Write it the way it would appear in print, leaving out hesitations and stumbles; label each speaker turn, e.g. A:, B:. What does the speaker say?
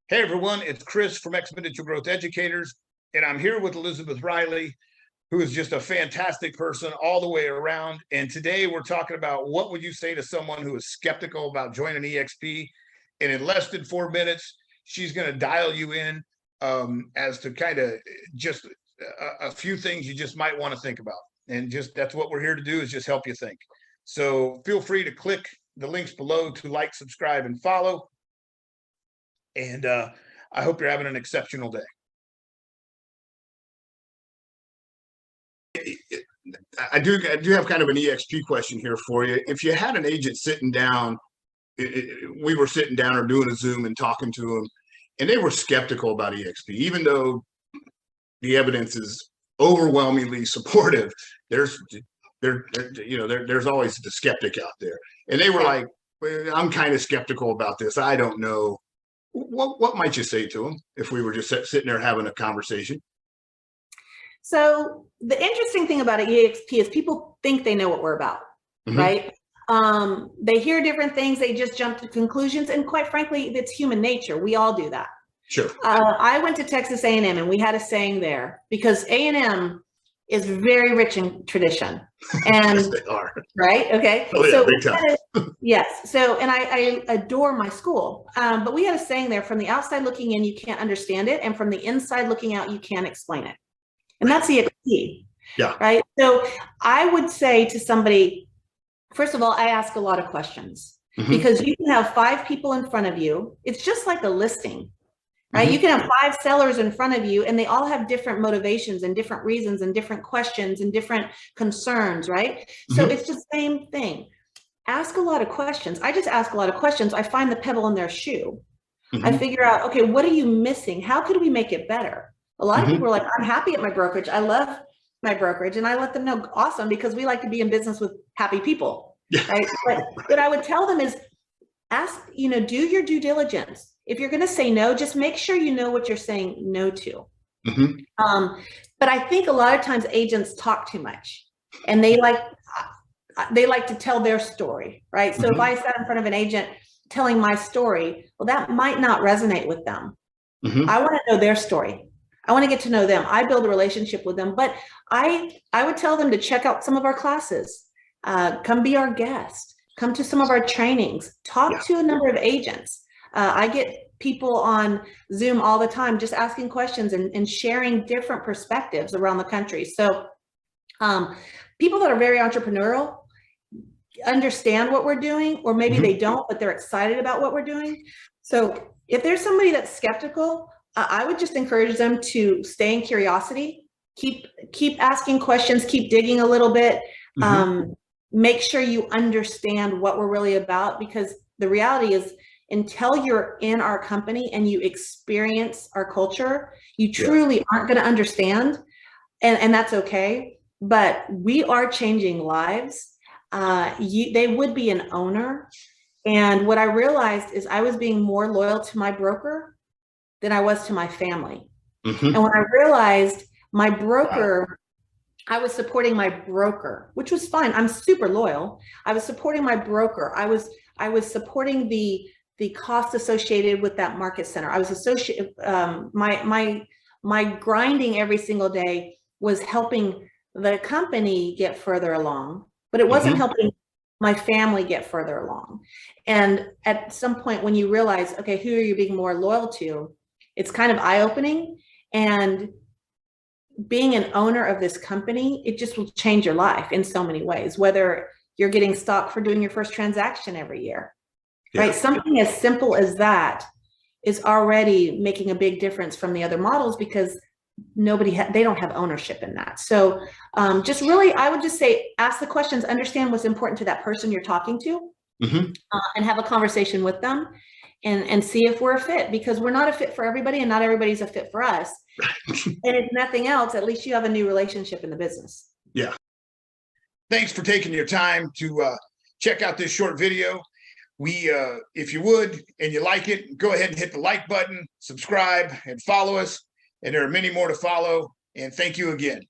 A: Hey everyone, it's Chris from Exponential Growth Educators, and I'm here with Elizabeth Riley, who is just a fantastic person all the way around. And today we're talking about what would you say to someone who is skeptical about joining eXp. And in less than 4 minutes, she's going to dial you in as to kind of just a few things you just might want to think about. And just that's what we're here to do, is just help you think. So feel free to click the links below to like, subscribe, and follow. And I hope you're having an exceptional day. I do have kind of an eXp question here for you. If you had an agent sitting down, we were sitting down or doing a Zoom and talking to them, and they were skeptical about eXp, even though the evidence is overwhelmingly supportive. There's always the skeptic out there, and they were like, well, I'm kind of skeptical about this. I don't know. What might you say to them if we were just sitting there having a conversation?
B: So the interesting thing about eXp is people think they know what we're about, right? They hear different things, they just jump to conclusions, and quite frankly, it's human nature. We all do that.
A: Sure.
B: I went to Texas A&M, and we had a saying there, because A&M is very rich in tradition. And
A: yes, they are.
B: Right? Okay.
A: Oh, yeah,
B: so
A: big time.
B: yes. So, and I adore my school, but we had a saying there: from the outside looking in, you can't understand it, and from the inside looking out, you can't explain it. And that's the key.
A: Yeah.
B: Right. So I would say to somebody, first of all, I ask a lot of questions, because you can have 5 people in front of you. It's just like a listing. Right? You can have 5 sellers in front of you, and they all have different motivations and different reasons and different questions and different concerns, right? So it's the same thing. Ask a lot of questions. I just ask a lot of questions. I find the pebble in their shoe. I figure out, okay, what are you missing? How could we make it better? A lot of people are like, I'm happy at my brokerage. I love my brokerage. And I let them know, awesome, because we like to be in business with happy people. Right? But what I would tell them is, ask, do your due diligence. If you're going to say no, just make sure you know what you're saying no to. But I think a lot of times agents talk too much, and they like to tell their story, right? So if I sat in front of an agent telling my story, well, that might not resonate with them. I want to know their story. I want to get to know them. I build a relationship with them, but I would tell them to check out some of our classes, come be our guest, come to some of our trainings, talk to a number of agents. I get people on Zoom all the time just asking questions and sharing different perspectives around the country. So people that are very entrepreneurial understand what we're doing, or maybe they don't, but they're excited about what we're doing. So if there's somebody that's skeptical, I would just encourage them to stay in curiosity, keep asking questions, keep digging a little bit, make sure you understand what we're really about, because the reality is, until you're in our company and you experience our culture, you truly aren't going to understand. And that's okay. But we are changing lives. They would be an owner. And what I realized is I was being more loyal to my broker than I was to my family. And when I realized my broker, I was supporting my broker, which was fine. I'm super loyal. I was supporting my broker. I was supporting the cost associated with that market center. I was associated, my grinding every single day was helping the company get further along, but it wasn't helping my family get further along. And at some point when you realize, okay, who are you being more loyal to? It's kind of eye-opening. And being an owner of this company, it just will change your life in so many ways, whether you're getting stock for doing your first transaction every year. Right? Something as simple as that is already making a big difference from the other models, because they don't have ownership in that. So just really, I would just say, ask the questions, understand what's important to that person you're talking to, and have a conversation with them and see if we're a fit, because we're not a fit for everybody, and not everybody's a fit for us. And if nothing else, at least you have a new relationship in the business.
A: Yeah. Thanks for taking your time to check out this short video. If you would, and you like it, go ahead and hit the like button, subscribe, and follow us. And there are many more to follow. And thank you again.